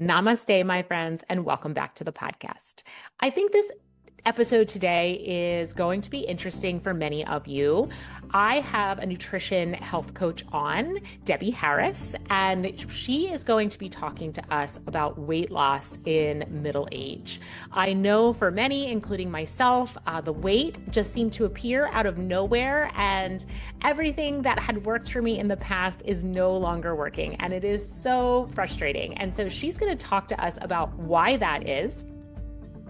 Namaste, my friends, and welcome back to the podcast. I think this episode today is going to be interesting for many of you. I have a nutrition health coach on, Debbie Harris, and she is going to be talking to us about weight loss in middle age. I know for many, including myself, the weight just seemed to appear out of nowhere, and everything that had worked for me in the past is no longer working, and it is so frustrating. And so she's going to talk to us about why that is,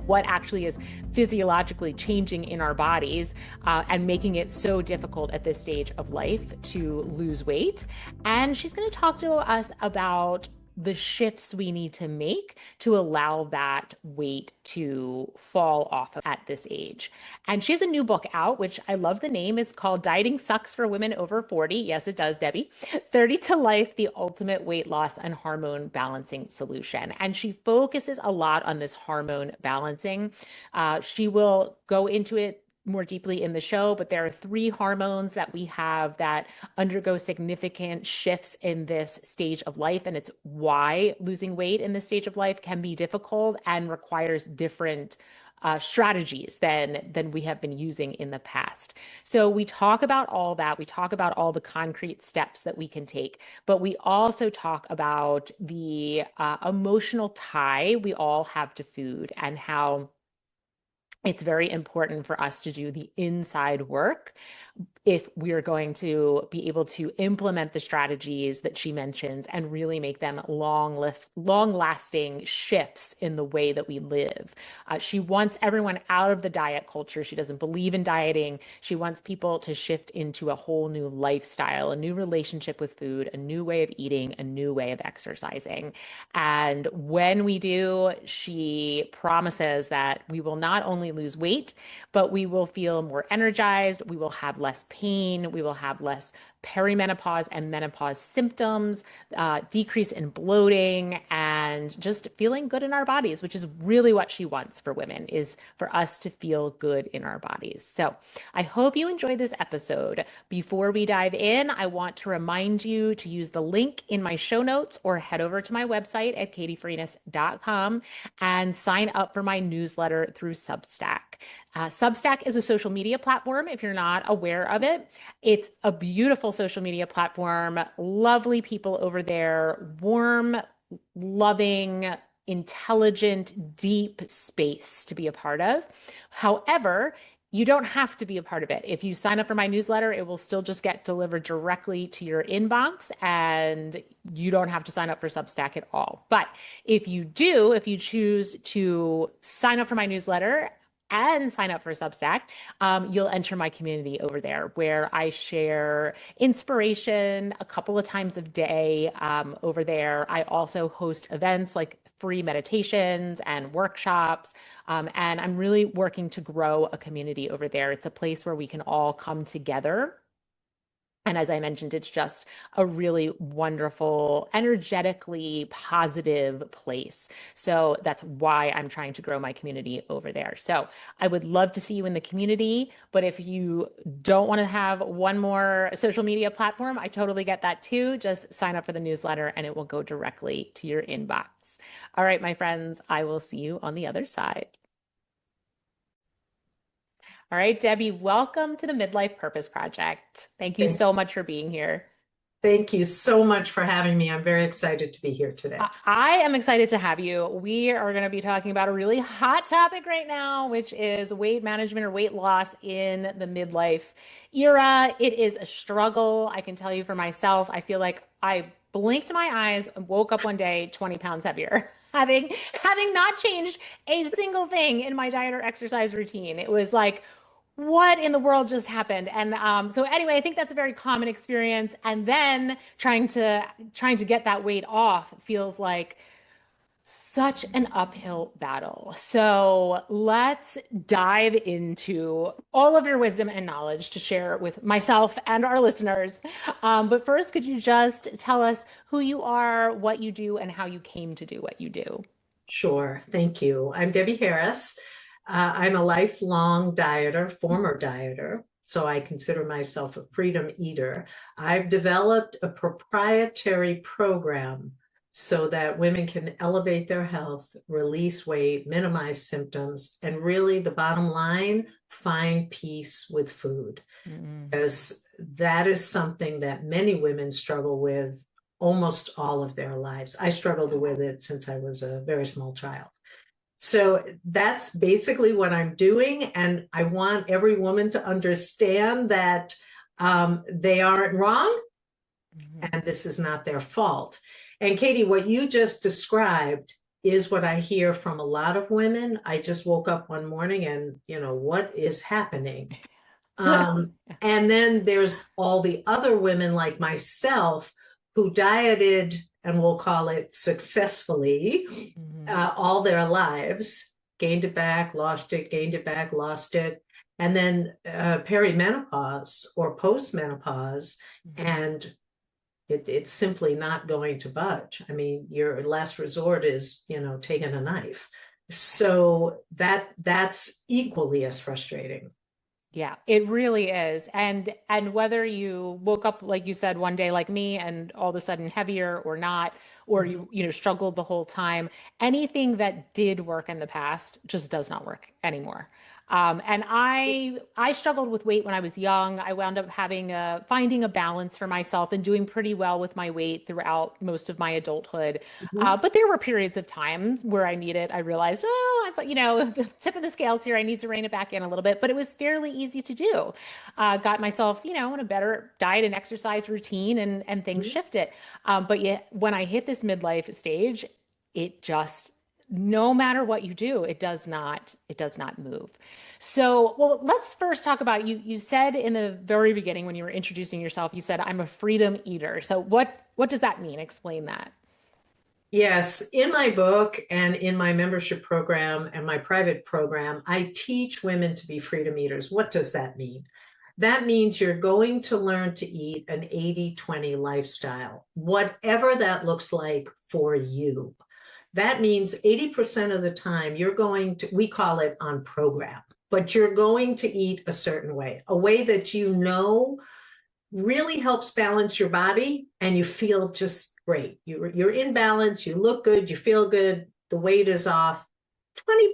what actually is physiologically changing in our bodies and making it so difficult at this stage of life to lose weight. And she's going to talk to us about the shifts we need to make to allow that weight to fall off at this age. And she has a new book out, which I love the name. It's called Dieting Sucks for Women Over 40. Yes, it does, Debbie. 30 to Life, the Ultimate Weight Loss and Hormone Balancing Solution. And she focuses a lot on this hormone balancing. She will go into it more deeply in the show, but there are three hormones that we have that undergo significant shifts in this stage of life. And it's why losing weight in this stage of life can be difficult and requires different strategies than we have been using in the past. So we talk about all that. We talk about all the concrete steps that we can take, but we also talk about the emotional tie we all have to food and how it's very important for us to do the inside work if we are going to be able to implement the strategies that she mentions and really make them long-lasting shifts in the way that we live. She wants everyone out of the diet culture. She doesn't believe in dieting. She wants people to shift into a whole new lifestyle, a new relationship with food, a new way of eating, a new way of exercising. And when we do, she promises that we will not only lose weight, but we will feel more energized. We will have less pain. We will have less perimenopause and menopause symptoms, decrease in bloating, and just feeling good in our bodies, which is really what she wants for women, is for us to feel good in our bodies. So I hope you enjoy this episode. Before we dive in, I want to remind you to use the link in my show notes or head over to my website at katiefarinas.com and sign up for my newsletter through Substack. Substack is a social media platform, if you're not aware of it. It's a beautiful social media platform, lovely people over there, warm, loving, intelligent, deep space to be a part of. However, you don't have to be a part of it. If you sign up for my newsletter, it will still just get delivered directly to your inbox, and you don't have to sign up for Substack at all. But if you do, if you choose to sign up for my newsletter and sign up for Substack, you'll enter my community over there where I share inspiration a couple of times a day over there. I also host events like free meditations and workshops. And I'm really working to grow a community over there. It's a place where we can all come together. And as I mentioned, it's just a really wonderful, energetically positive place. So that's why I'm trying to grow my community over there. So I would love to see you in the community. But if you don't want to have one more social media platform, I totally get that too. Just sign up for the newsletter and it will go directly to your inbox. All right, my friends, I will see you on the other side. All right, Debbie, welcome to the Midlife Purpose Project. Thank you Thank, so much for being here. thank you so much for having me. I'm very excited to be here today. I am excited to have you. We are going to be talking about a really hot topic right now, which is weight management or weight loss in the midlife era. It is a struggle. I can tell you for myself, I feel like I blinked my eyes and woke up one day 20 pounds heavier. Having not changed a single thing in my diet or exercise routine. It was like, what in the world just happened? And so anyway, I think that's a very common experience. And then trying to get that weight off feels like such an uphill battle. So let's dive into all of your wisdom and knowledge to share with myself and our listeners. But first, could you just tell us who you are, what you do, and how you came to do what you do? Sure. Thank you. I'm Debbie Harris. I'm a lifelong dieter, former dieter. So I consider myself a freedom eater. I've developed a proprietary program so that women can elevate their health, release weight, minimize symptoms, and really the bottom line, find peace with food. Mm-hmm. Because that is something that many women struggle with almost all of their lives. I struggled with it since I was a very small child. So that's basically what I'm doing. And I want every woman to understand that they aren't wrong Mm-hmm. and this is not their fault. And Katie, what you just described is what I hear from a lot of women. I just woke up one morning and, what is happening? Um, and then there's all the other women like myself who dieted, and we'll call it successfully, Mm-hmm. all their lives, gained it back, lost it, gained it back, lost it. And then perimenopause or postmenopause, Mm-hmm. and it's simply not going to budge. I mean, your last resort is, taking a knife. So that's equally as frustrating. Yeah, it really is. And whether you woke up, like you said, one day like me and all of a sudden heavier or not, or Mhm. you struggled the whole time, anything that did work in the past just does not work anymore. And I struggled with weight when I was young. I wound up finding a balance for myself and doing pretty well with my weight throughout most of my adulthood. Mhm. But there were periods of time where I realized, oh, the tip of the scales here, I need to rein it back in a little bit. But it was fairly easy to do. Got myself, in a better diet and exercise routine, and things Mhm. shifted. But yet, when I hit this midlife stage, it just, no matter what you do, it does not move. So, well, let's first talk about you said in the very beginning when you were introducing yourself, you said I'm a freedom eater. So what does that mean? Explain that. Yes, in my book and in my membership program and my private program, I teach women to be freedom eaters. What does that mean? That means you're going to learn to eat an 80-20 lifestyle, whatever that looks like for you. That means 80% of the time you're going to, we call it on program, but you're going to eat a way that really helps balance your body and you feel just great. You're in balance, you look good, you feel good, the weight is off.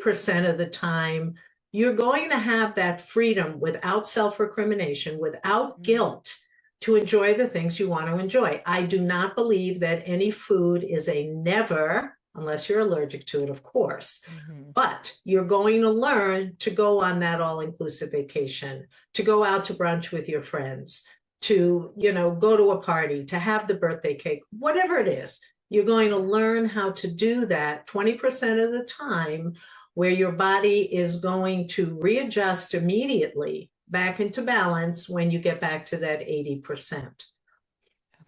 20% of the time, you're going to have that freedom without self recrimination, without guilt to enjoy the things you want to enjoy. I do not believe that any food is a never, unless you're allergic to it, of course. Mm-hmm. But you're going to learn to go on that all inclusive vacation, to go out to brunch with your friends, to go to a party, to have the birthday cake, whatever it is. You're going to learn how to do that 20% of the time, where your body is going to readjust immediately back into balance when you get back to that 80%.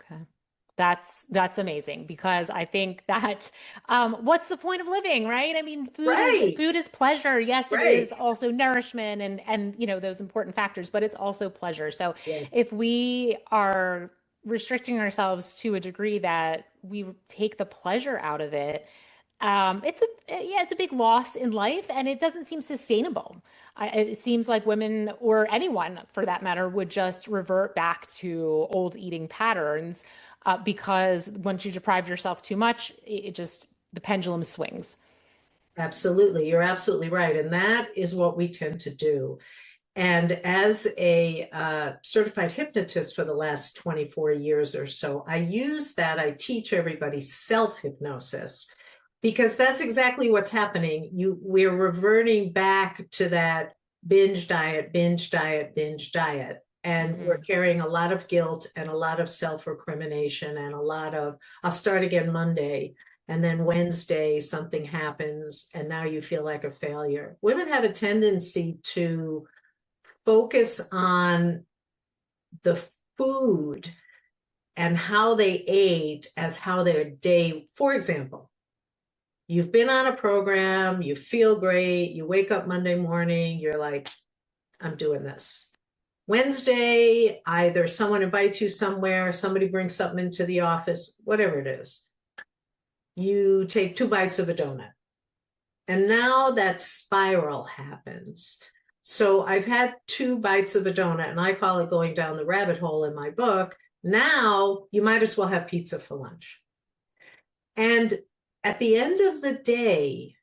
Okay. That's amazing because I think that what's the point of living, right? I mean, Right, food is pleasure. Yes, it right. is also nourishment and those important factors, but it's also pleasure. So Yes, if we are restricting ourselves to a degree that we take the pleasure out of it, it's a big loss in life, and it doesn't seem sustainable. It seems like women, or anyone for that matter, would just revert back to old eating patterns because once you deprive yourself too much, it just the pendulum swings. absolutely. You're absolutely right. And that is what we tend to do. And as a certified hypnotist for the last 24 years or so, I use that. I teach everybody self hypnosis because that's exactly what's happening. We're reverting back to that binge diet, binge diet, binge diet. And we're Hmm. carrying a lot of guilt and a lot of self recrimination and a lot of, I'll start again Monday. And then Wednesday, something happens, and now you feel like a failure. Women have a tendency to focus on the food and how they ate as how their day, for example, you've been on a program, you feel great, you wake up Monday morning, you're like, I'm doing this. Wednesday, either someone invites you somewhere, somebody brings something into the office, whatever it is. You take 2 bites of a donut. And now that spiral happens. So I've had 2 bites of a donut, and I call it going down the rabbit hole in my book. Now you might as well have pizza for lunch. And at the end of the day,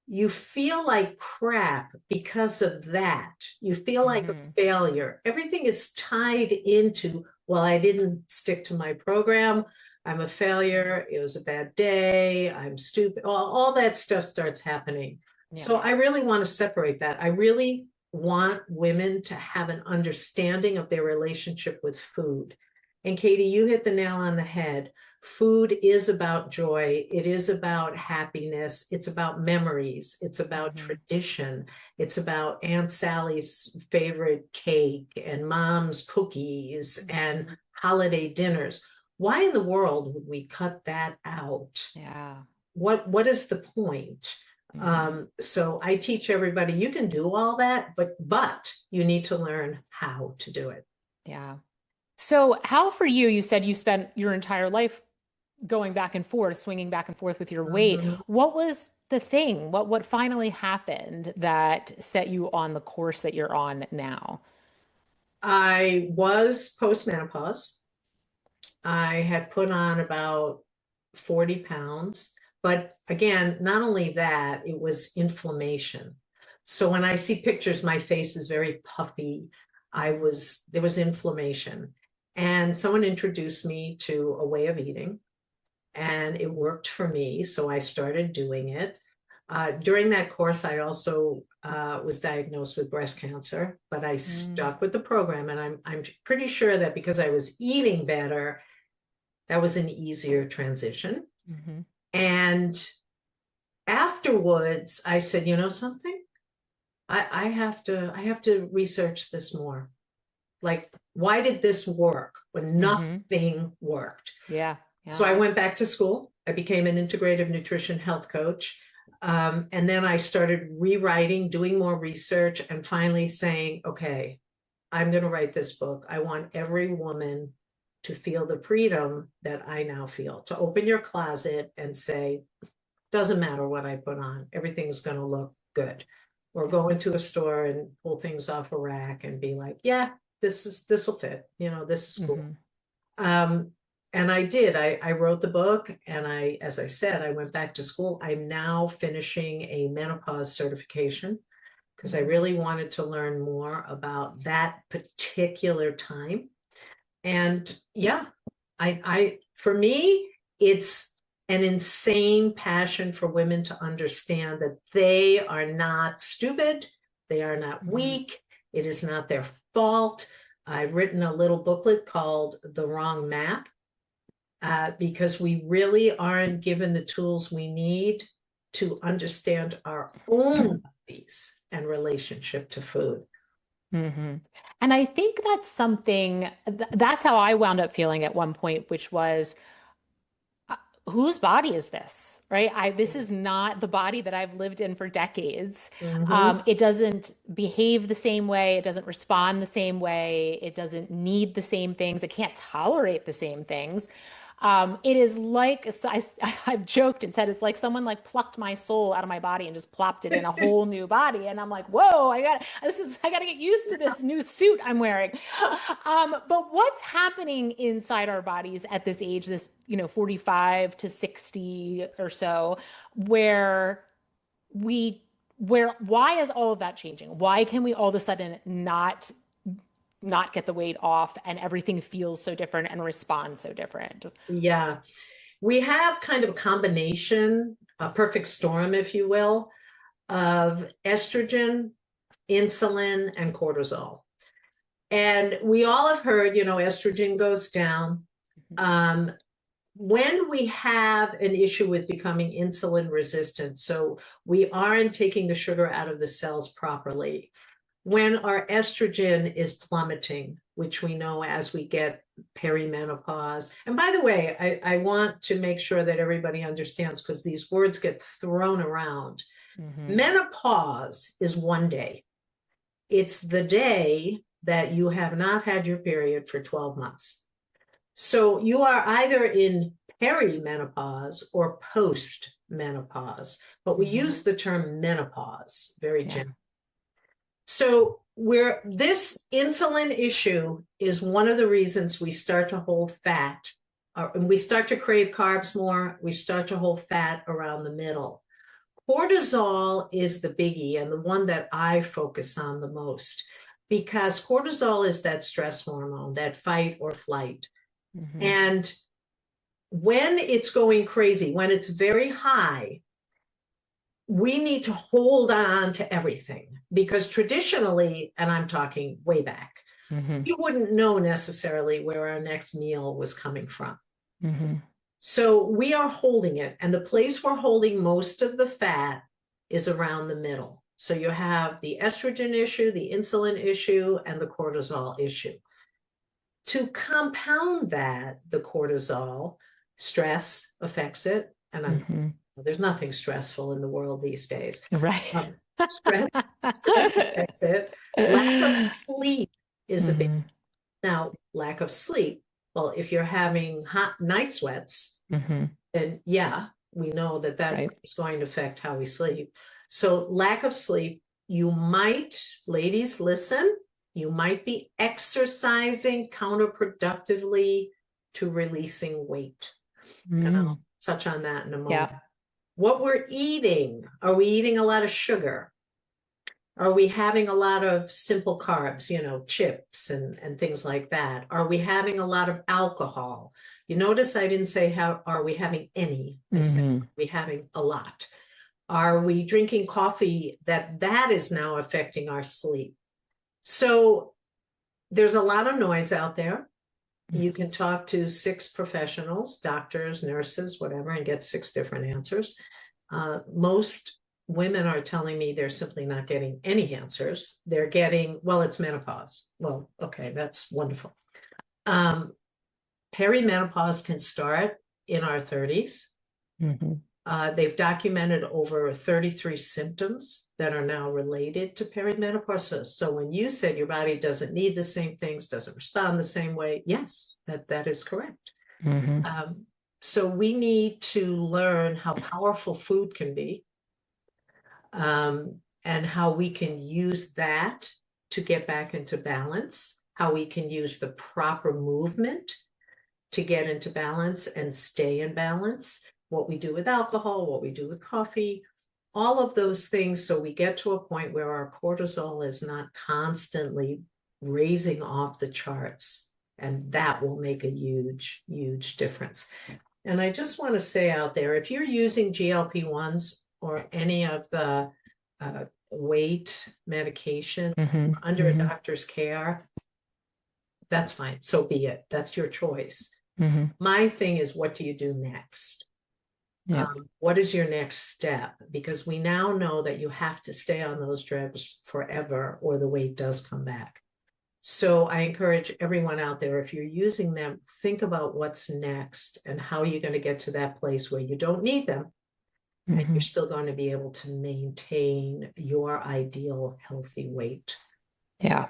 you feel like crap because of that. You feel like a Mm-hmm. failure. Everything is tied into, well, I didn't stick to my program. I'm a failure. It was a bad day. I'm stupid. All that stuff starts happening. Yeah. So I really want to separate that. I really want women to have an understanding of their relationship with food. And Katie, you hit the nail on the head. Food is about joy. It is about happiness. It's about memories. It's about Mm-hmm. tradition. It's about Aunt Sally's favorite cake and mom's cookies and Mm-hmm. holiday dinners. Why in the world would we cut that out? Yeah. What is the point? Mm-hmm. So I teach everybody you can do all that, but you need to learn how to do it. Yeah. So, how for you, you said you spent your entire life going back and forth, swinging back and forth with your weight. Mhm. What was the thing? What finally happened that set you on the course that you're on now? I was postmenopause. I had put on about 40 pounds. But again, not only that, it was inflammation. So when I see pictures, my face is very puffy. Mm-hmm. There was inflammation. And someone introduced me to a way of eating, and it worked for me. So I started doing it. During that course, I also was diagnosed with breast cancer, but I Mm-hmm. stuck with the program. And I'm pretty sure that because I was eating better, that was an easier transition. Mm-hmm. And afterwards, I said, you know something? I have to research this more. Like, why did this work when Mm-hmm. nothing worked? Yeah. So Yeah. I went back to school. I became an integrative nutrition health coach. And then I started rewriting, doing more research, and finally saying, okay, I'm going to write this book. I want every woman to feel the freedom that I now feel, to open your closet and say, doesn't matter what I put on, everything's going to look good. Or Yeah. go into a store and pull things off a rack and be like, yeah, this will fit. This is cool. Mm-hmm. Um, and I did. I wrote the book, and as I said, I went back to school. I'm now finishing a menopause certification because I Mm-hmm. really wanted to learn more about that particular time. And yeah, for me, it's an insane passion for women to understand that they are not stupid, they are not Mm-hmm. weak, it is not their fault. I've written a little booklet called The Wrong Map, because we really aren't given the tools we need to understand our own bodies and relationship to food. Mm-hmm. And I think that's something that's how I wound up feeling at one point, which was uh, whose body is this? Right? This is not the body that I've lived in for decades. Mm-hmm. It doesn't behave the same way. It doesn't respond the same way. It doesn't need the same things. It can't tolerate the same things. It is like so I've joked and said it's like someone like plucked my soul out of my body and just plopped it in a whole new body, and I'm like, whoa, I got to get used to this new suit I'm wearing. But what's happening inside our bodies at this age, this 45 to 60 or so, where we where why is all of that changing? Why can we all of a sudden not get the weight off and everything feels so different and responds so different? Yeah. We have kind of a combination, a perfect storm, if you will, of estrogen, insulin, and cortisol. And we all have heard, estrogen goes down. Um, when we have an issue with becoming insulin resistant, so we aren't taking the sugar out of the cells properly, when our estrogen is plummeting, which we know as we get perimenopause. And by the way, I want to make sure that everybody understands because these words get thrown around. Mm-hmm. Menopause is one day, it's the day that you have not had your period for 12 months. So you are either in perimenopause or post-menopause, but we Mm-hmm. use the term menopause very Yeah. generally. So where this insulin issue is one of the reasons we start to hold fat and we start to crave carbs more, we start to hold fat around the middle. Cortisol is the biggie and the one that I focus on the most, because cortisol is that stress hormone, that fight or flight. Mm-hmm. And when it's going crazy, when it's very high, we need to hold on to everything, because traditionally, and I'm talking way back, you wouldn't know necessarily where our next meal was coming from. So we are holding it, and the place we're holding most of the fat is around the middle. So you have the estrogen issue, the insulin issue, and the cortisol issue. To compound that, the cortisol, stress affects it, and there's nothing stressful in the world these days. Right. Stress affects it. Lack of sleep is a big. Now, lack of sleep. Well, if you're having hot night sweats, then yeah, we know that Right. is going to affect how we sleep. So lack of sleep, you might, ladies, listen, you might be exercising counterproductively to releasing weight. And I'll touch on that in a moment. Yeah. What we're eating, are we eating a lot of sugar? Are we having a lot of simple carbs, chips and things like that? Are we having a lot of alcohol? You notice I didn't say how are we having any. I said, are we having a lot? Are we drinking coffee that is now affecting our sleep? So there's a lot of noise out there. You can talk to 6 professionals, doctors, nurses, whatever, and get 6 different answers. Most women are telling me they're simply not getting any answers. They're getting, well, it's menopause. Well, okay, that's wonderful. Perimenopause can start in our 30s. They've documented over 33 symptoms that are now related to perimenopause. So when you said your body doesn't need the same things, doesn't respond the same way, yes, that is correct. So we need to learn how powerful food can be, and how we can use that to get back into balance, how we can use the proper movement to get into balance and stay in balance, what we do with alcohol, what we do with coffee, all of those things, so we get to a point where our cortisol is not constantly raising off the charts, and that will make a huge, huge difference. And I just want to say out there, if you're using GLP-1s or any of the weight medication under a doctor's care, that's fine. So be it. That's your choice. My thing is, what do you do next? What is your next step? Because we now know that you have to stay on those drugs forever or the weight does come back. So I encourage everyone out there, if you're using them, think about what's next and how you're going to get to that place where you don't need them. And you're still going to be able to maintain your ideal healthy weight. Yeah.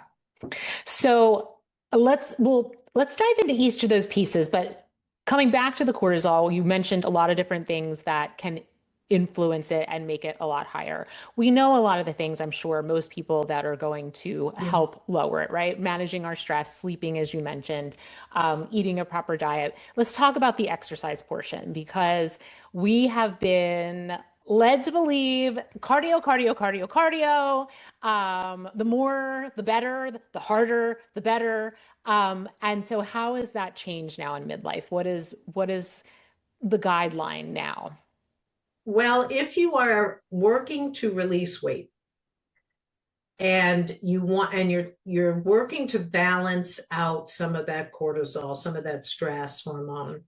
So let's dive into each of those pieces, but coming back to the cortisol, you mentioned a lot of different things that can influence it and make it a lot higher. We know a lot of the things, I'm sure most people, that are going to help lower it, right? Managing our stress, sleeping, as you mentioned, eating a proper diet. Let's talk about the exercise portion, because we have been led to believe cardio, cardio, cardio, cardio. The more, the better, the harder, the better. And so how has that changed now in midlife? What is the guideline now? Well, if you are working to release weight and you're working to balance out some of that cortisol, some of that stress hormone,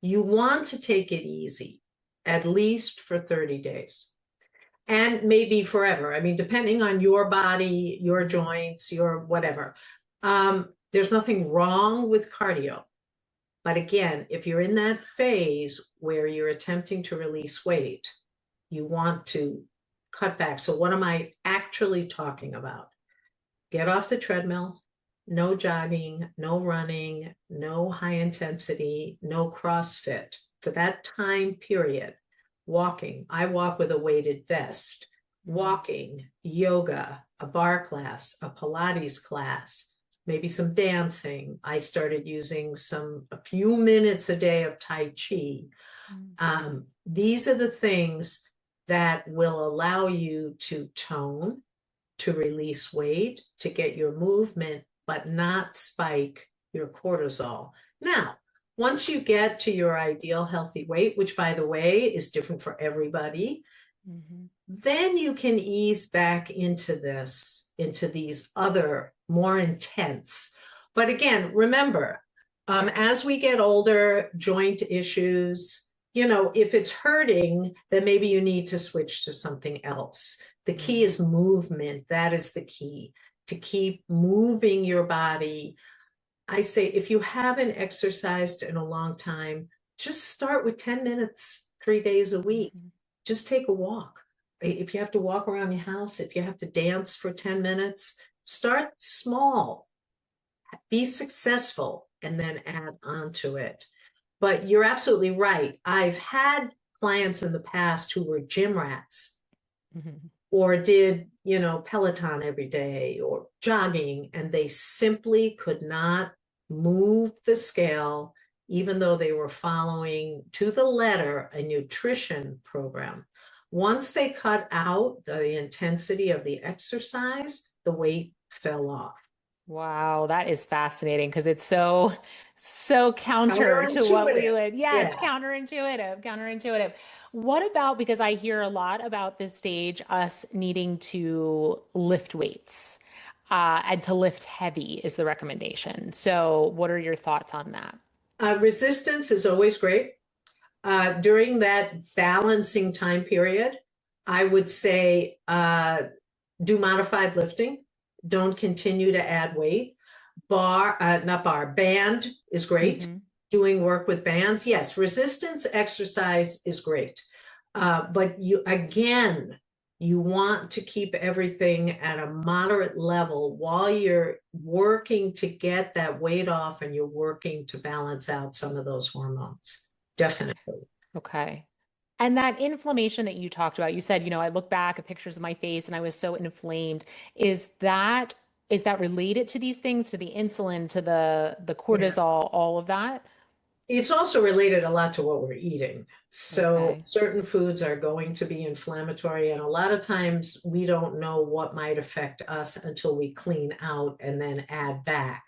you want to take it easy, at least for 30 days. And maybe forever. I mean, depending on your body, your joints, your whatever. There's nothing wrong with cardio. But again, if you're in that phase where you're attempting to release weight, you want to cut back. So what am I actually talking about? Get off the treadmill, no jogging, no running, no high intensity, no CrossFit. For that time period, walking. I walk with a weighted vest. Walking, yoga, a bar class, a Pilates class, maybe some dancing. I started using a few minutes a day of Tai Chi. These are the things that will allow you to tone, to release weight, to get your movement, but not spike your cortisol. Now, once you get to your ideal healthy weight, which by the way is different for everybody, then you can ease back into these other more intense. But again, remember, as we get older, joint issues, if it's hurting, then maybe you need to switch to something else. The key is movement. That is the key, to keep moving your body. I say, if you haven't exercised in a long time, just start with 10 minutes, 3 days a week. Just take a walk. If you have to walk around your house, if you have to dance for 10 minutes, start small, be successful, and then add on to it. But you're absolutely right. I've had clients in the past who were gym rats or did, Peloton every day or jogging, and they simply could not move the scale, even though they were following to the letter a nutrition program. Once they cut out the intensity of the exercise, the weight fell off. Wow, that is fascinating because it's so counter to what we would. Yes, Yeah. counterintuitive. What about, because I hear a lot about this stage, us needing to lift weights, and to lift heavy is the recommendation. So, what are your thoughts on that? Resistance is always great. During that balancing time period, I would say do modified lifting. Don't continue to add weight. Band is great. Doing work with bands. Yes, resistance exercise is great. But you want to keep everything at a moderate level while you're working to get that weight off and you're working to balance out some of those hormones. Definitely. Okay. And that inflammation that you talked about, you said, I look back at pictures of my face and I was so inflamed. Is that related to these things, to the insulin, to the Yeah. cortisol, all of that? It's also related a lot to what we're eating. So Okay. certain foods are going to be inflammatory, and a lot of times we don't know what might affect us until we clean out and then add back.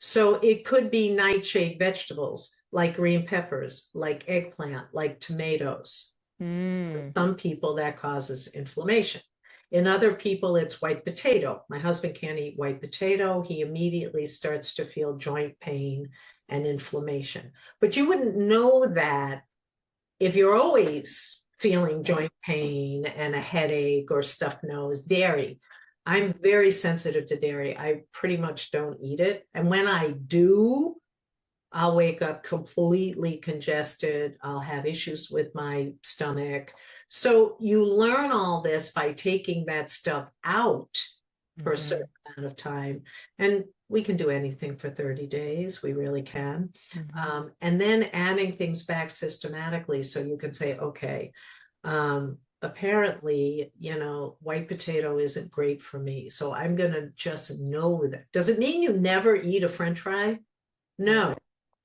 So it could be nightshade vegetables like green peppers, like eggplant, like tomatoes. For Mm. some people, that causes inflammation. In other people, it's white potato. My husband can't eat white potato. He immediately starts to feel joint pain and inflammation. But you wouldn't know that if you're always feeling joint pain and a headache or stuffed nose. Dairy. I'm very sensitive to dairy. I pretty much don't eat it. And when I do, I'll wake up completely congested. I'll have issues with my stomach. So you learn all this by taking that stuff out for a certain amount of time. And we can do anything for 30 days. We really can. And then adding things back systematically so you can say, okay, apparently, white potato isn't great for me. So I'm going to just know that. Does it mean you never eat a French fry? No.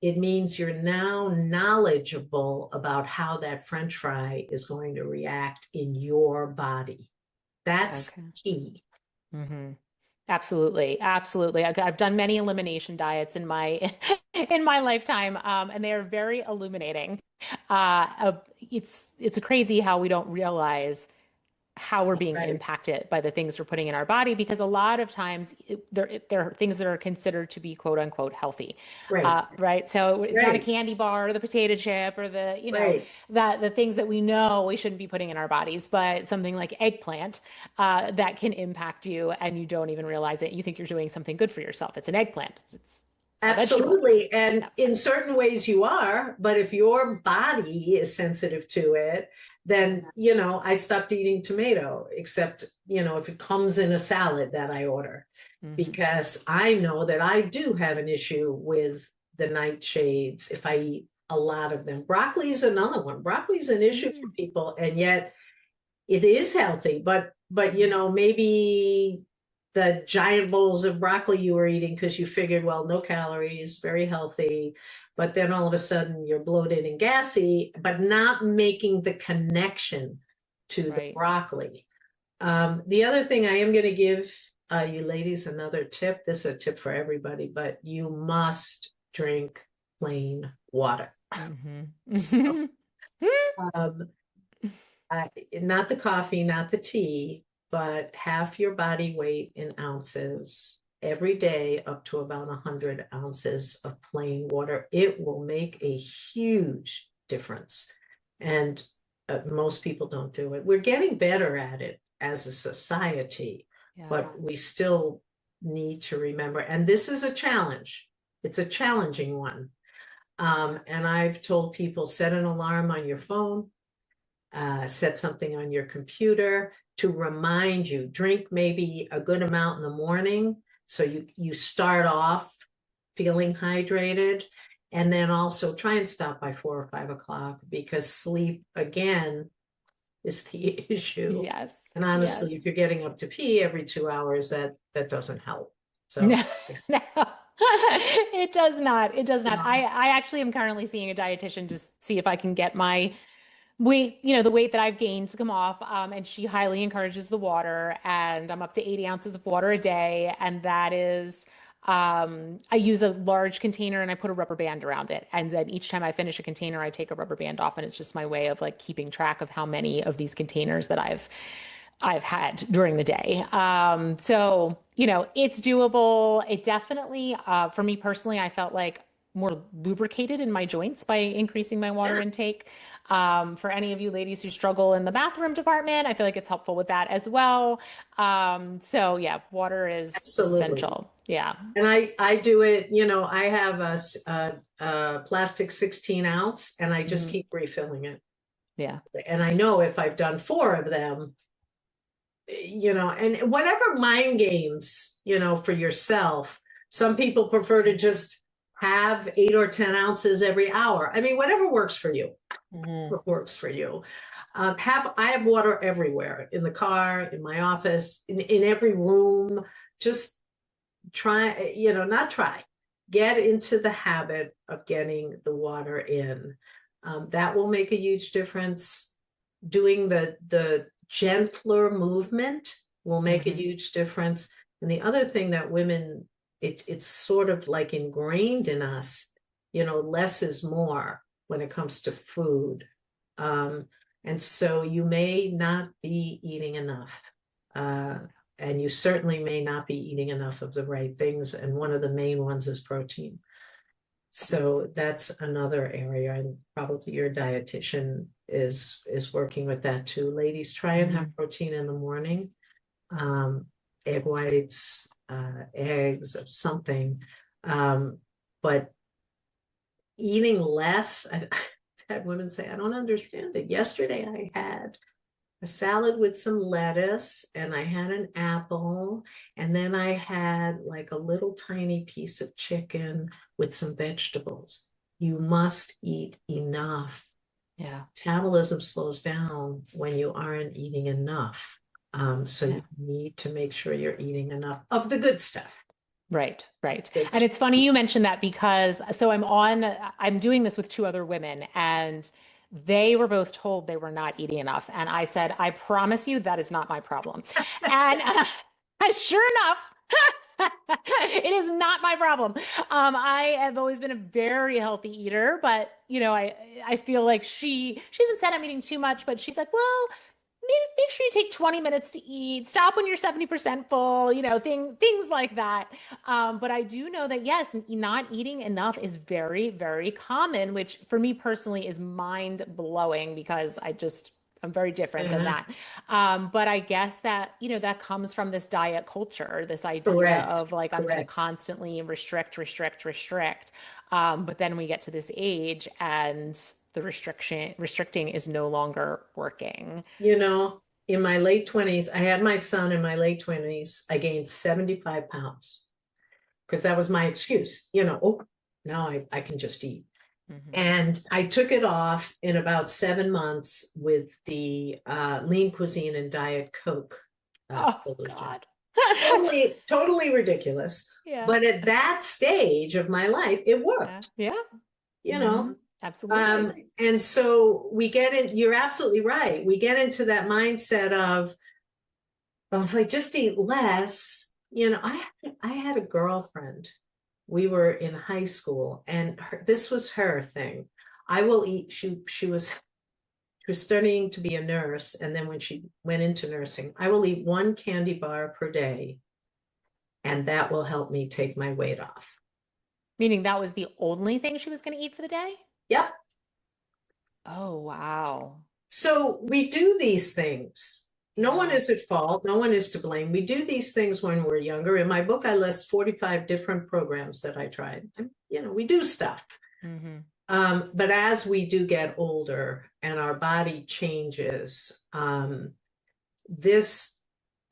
It means you're now knowledgeable about how that French fry is going to react in your body. That's key. Absolutely. Absolutely. I've done many elimination diets in my in my lifetime, and they are very illuminating. It's crazy how we don't realize how we're being Right. impacted by the things we're putting in our body, because a lot of times there are things that are considered to be quote unquote healthy. Right. Right. So it's not a Right. candy bar or the potato chip or Right. that the things that we know we shouldn't be putting in our bodies, but something like eggplant, that can impact you and you don't even realize it. You think you're doing something good for yourself. It's an eggplant. It's a vegetable. Absolutely. And Yeah. in certain ways you are, but if your body is sensitive to it, then, I stopped eating tomato, except, if it comes in a salad that I order, because I know that I do have an issue with the nightshades if I eat a lot of them. Broccoli is another one. Broccoli is an issue for people, and yet it is healthy, but maybe the giant bowls of broccoli you were eating because you figured, well, no calories, very healthy. But then all of a sudden you're bloated and gassy, but not making the connection to the Right. broccoli. The other thing I am going to give you ladies another tip. This is a tip for everybody, but you must drink plain water. So, Mm-hmm. um, not the coffee, not the tea, but half your body weight in ounces every day, up to about 100 ounces of plain water. It will make a huge difference. And most people don't do it. We're getting better at it as a society, Yeah. but we still need to remember. And this is a challenge. It's a challenging one. And I've told people set an alarm on your phone, set something on your computer to remind you. Drink maybe a good amount in the morning, so you start off feeling hydrated, and then also try and stop by 4 or 5 o'clock, because sleep again is the issue. Yes. And honestly, Yes. if you're getting up to pee every 2 hours, that doesn't help. So No, no, it does not. It does not. yeah. I actually am currently seeing a dietitian to see if I can get my weight, the weight that I've gained to come off. And she highly encourages the water, and I'm up to 80 ounces of water a day. And that is, I use a large container and I put a rubber band around it. And then each time I finish a container, I take a rubber band off. And it's just my way of like keeping track of how many of these containers that I've had during the day. So, it's doable. It definitely, for me personally, I felt like more lubricated in my joints by increasing my water intake. For any of you ladies who struggle in the bathroom department, I feel like it's helpful with that as well. So yeah, water is Absolutely. essential. Yeah. And I do it, I have a plastic 16 ounce, and I just Mhm. keep refilling it. Yeah. And I know if I've done four of them, and whatever mind games, for yourself, some people prefer to just have 8 or 10 ounces every hour. I mean, whatever works for you, Hmm. what works for you. I have water everywhere, in the car, in my office, in every room. Just try, not try, get into the habit of getting the water in. That will make a huge difference. Doing the gentler movement will make a Hmm. huge difference. And the other thing that women, it's sort of like ingrained in us, less is more when it comes to food. Um, and so you may not be eating enough. Uh, and you certainly may not be eating enough of the right things. And one of the main ones is protein. So that's another area, and probably your dietitian is working with that too. Ladies, try and Hmm. have protein in the morning, um, egg whites, eggs, or something. But eating less, I've had women say, I don't understand it. Yesterday I had a salad with some lettuce, and I had an apple, and then I had like a little tiny piece of chicken with some vegetables. You must eat enough. Yeah. Metabolism slows down when you aren't eating enough. So Yeah. you need to make sure you're eating enough of the good stuff. Right, right. Good And stuff. it's funny you mentioned that because so I'm doing this with two other women, and they were both told they were not eating enough. And I said, I promise you that is not my problem. And sure enough, it is not my problem. I have always been a very healthy eater, but I feel like she hasn't said I'm eating too much, but she's like, well, make sure you take 20 minutes to eat. Stop when you're 70% full, things like that. But I do know that, yes, not eating enough is very, very common, which for me personally is mind blowing because I'm very different than Uh, that. But I guess that, that comes from this diet culture, this idea correct. of like, I'm going to Correct. constantly restrict, restrict, restrict. But then we get to this age and the restricting is no longer working. You know, in my late 20s, I had my son in my late 20s. I gained 75 pounds because that was my excuse. Oh, now I can just eat. Hmm. And I took it off in about 7 months with the lean cuisine and diet Coke Oh solution. God. Totally ridiculous. Yeah. But at that stage of my life, it Yeah. worked, Yeah. you Hmm. know. Absolutely. And so we get in, you're absolutely right. We get into that mindset of if I just eat less, I had a girlfriend. We were in high school, and this was her thing. I will eat. She was studying to be a nurse, and then when she went into nursing, I will eat one candy bar per day, and that will help me take my weight off. Meaning that was the only thing she was going to eat for the day? Yep. Oh, wow. So we do these things. No one Yeah. is at fault. No one is to blame. We do these things when we're younger. In my book, I list 45 different programs that I tried. We do stuff. Hmm. But as we do get older and our body changes, this,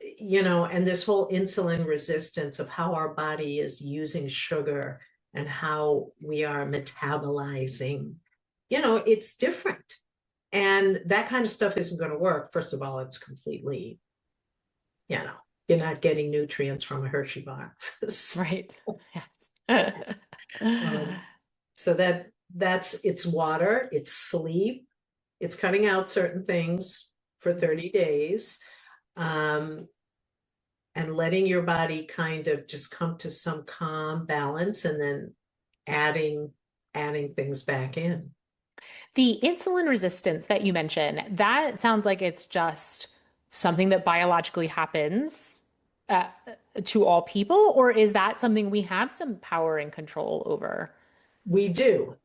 and this whole insulin resistance of how our body is using sugar and how we are metabolizing, it's different. And that kind of stuff isn't going to work. First of all, it's completely, you know, you're not getting nutrients from a Hershey bar. so, Right. Yes. um, so that's it's water, it's sleep, it's cutting out certain things for 30 days, um, and letting your body kind of just come to some calm balance, and then adding things back in. The insulin resistance that you mentioned, that sounds like it's just something that biologically happens uh, to all people, or is that something we have some power and control over? We do,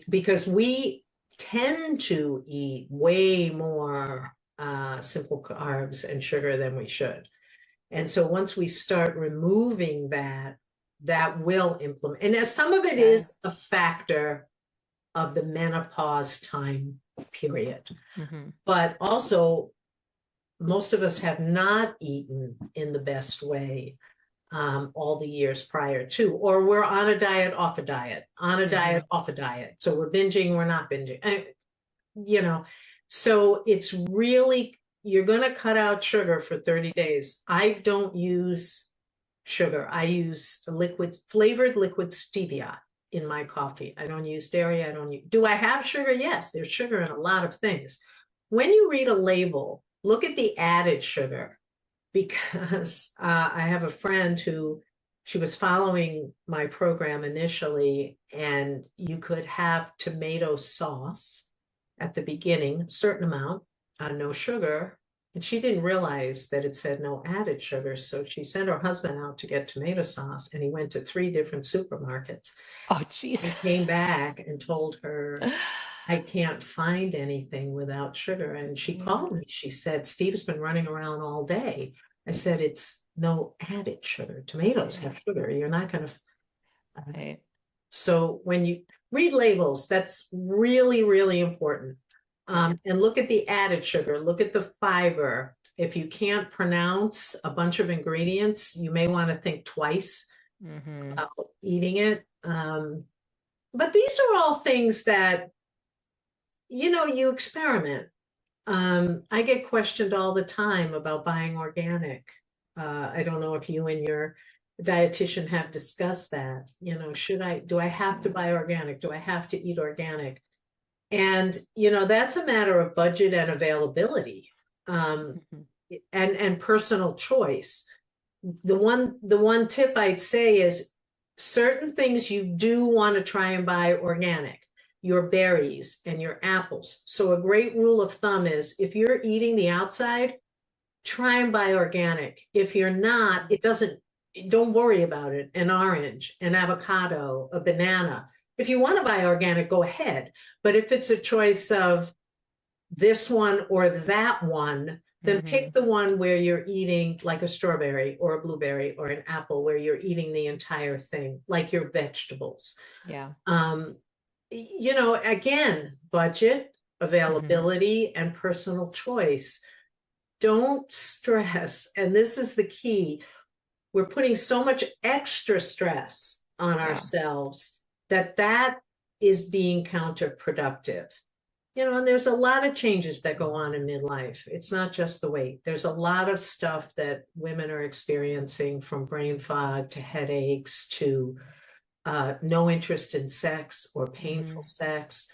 because we tend to eat way more simple carbs and sugar than we should. And so once we start removing that, that will implement. And as some of it Okay. is a factor of the menopause time period, Hmm. but also most of us have not eaten in the best way all the years prior to, or we're on a diet, off a diet, on a Hmm. diet, off a diet. So we're binging, we're not binging, you know. So it's really, you're going to cut out sugar for 30 days. I don't use sugar. I use flavored liquid stevia in my coffee. I don't use dairy. Do I have sugar? Yes, there's sugar in a lot of things. When you read a label, look at the added sugar, because I have a friend who, she was following my program initially, and you could have tomato sauce at the beginning, a certain amount, no sugar. And she didn't realize that it said no added sugar. So she sent her husband out to get tomato sauce, and he went to 3 different supermarkets Oh, geez. and came back and told her, I can't find anything without sugar. And she Yeah. called me. She said, Steve's been running around all day. I said, it's no added sugar. Tomatoes Right. have sugar. You're not going to. Right. So when you read labels, that's really, really important. Right. And look at the added sugar, look at the fiber. If you can't pronounce a bunch of ingredients, you may want to think twice Hmm. about eating it. But these are all things that, you experiment. I get questioned all the time about buying organic. I don't know if you and your dietitian have discussed that. Do I have to Yeah. buy organic? Do I have to eat organic? And, that's a matter of budget and availability, um, Hmm. and personal choice. The one tip I'd say is certain things you do want to try and buy organic, your berries and your apples. So a great rule of thumb is if you're eating the outside, try and buy organic. If you're not, don't worry about it. An orange, an avocado, a banana. If you want to buy organic, go ahead. But if it's a choice of this one or that one, then pick Hmm. the one where you're eating like a strawberry or a blueberry or an apple, where you're eating the entire thing, like your vegetables. Yeah. Um, again, budget, Hmm. availability, and personal choice. Don't stress. And this is the key. We're putting so much extra stress on Yeah. ourselves that is being counterproductive. And there's a lot of changes that go on in midlife. It's not just the weight. There's a lot of stuff that women are experiencing, from brain fog to headaches to no interest in sex or painful Mm-hmm. sex,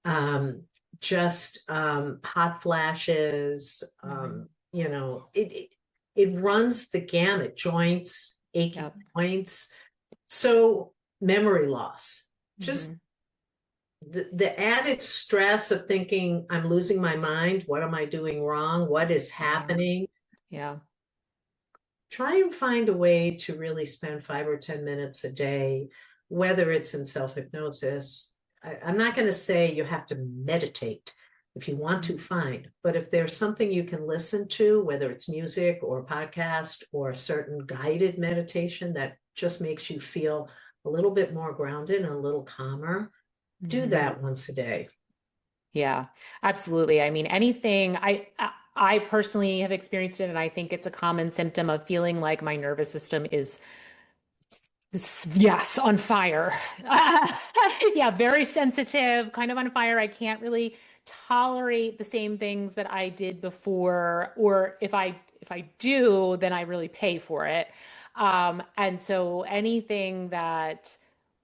um, just hot flashes. Mm-hmm. It runs the gamut, joints, aching Yep. joints. So memory loss, just Mm-hmm. the added stress of thinking, I'm losing my mind. What am I doing wrong? What is Yeah. happening? Yeah. Try and find a way to really spend 5 or 10 minutes a day, whether it's in self-hypnosis. I'm not going to say you have to meditate. If you want to, Mm-hmm. fine. But if there's something you can listen to, whether it's music or a podcast or a certain guided meditation that just makes you feel a little bit more grounded and a little calmer, do Mm-hmm. that once a day. Yeah, absolutely. I mean, anything I personally have experienced it, and I think it's a common symptom of feeling like my nervous system is, yes, on fire. Yeah, very sensitive, kind of on fire. I can't really tolerate the same things that I did before, or if I do, then I really pay for it. And so anything that